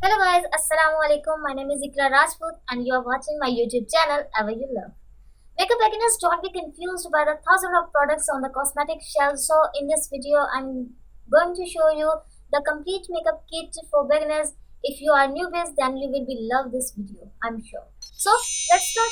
Hello guys, Assalamu alaikum. My name is Ikra Rajput and you are watching my YouTube channel Ever You Love. Makeup beginners, don't be confused by the thousands of products on the cosmetic shelf. So in this video, I'm going to show you the complete makeup kit for beginners. If you are newbies, then you will be love this video, I'm sure. So let's start.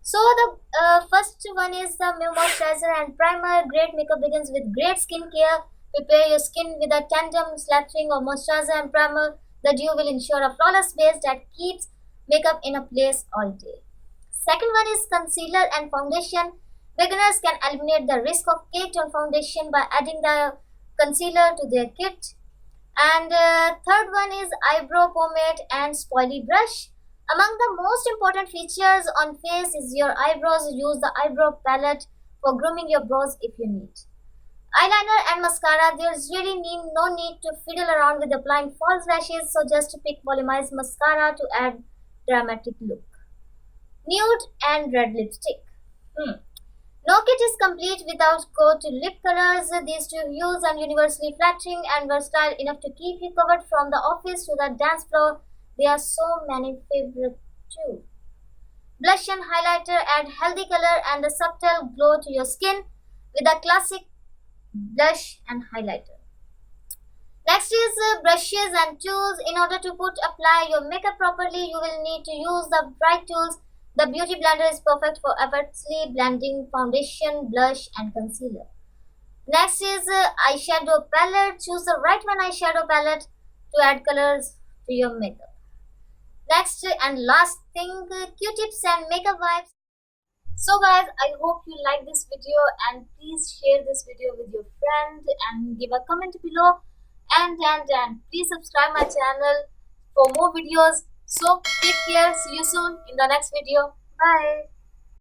So the first one is the Moisturizer and Primer. Great makeup begins with great skincare. Prepare your skin with a tandem slathering of moisturizer and primer. The dew will ensure a flawless base that keeps makeup in a place all day. Second one is concealer and foundation. Beginners can eliminate the risk of caked on foundation by adding the concealer to their kit. And third one is eyebrow pomade and spoilie brush. Among the most important features on face is your eyebrows. Use the eyebrow palette for grooming your brows if you need. Eyeliner and mascara, there's really no need to fiddle around with applying false lashes, so just pick volumized mascara to add dramatic look. Nude and Red Lipstick. No kit is complete without go to lip colors. These two hues are universally flattering and versatile enough to keep you covered from the office to the dance floor. There are so many favorite too. Blush and highlighter add healthy color and a subtle glow to your skin with a classic blush and highlighter. Next is brushes and tools. In order to apply your makeup properly, you will need to use the right tools. The beauty blender is perfect for effortlessly blending foundation, blush and concealer. Next is eyeshadow palette. Choose the right one eyeshadow palette to add colors to your makeup. Next and last thing, Q-tips and makeup wipes. So guys, I hope you like this video and please share this video with your friend and give a comment below and please subscribe my channel for more videos. So take care, see you soon in the next video. Bye.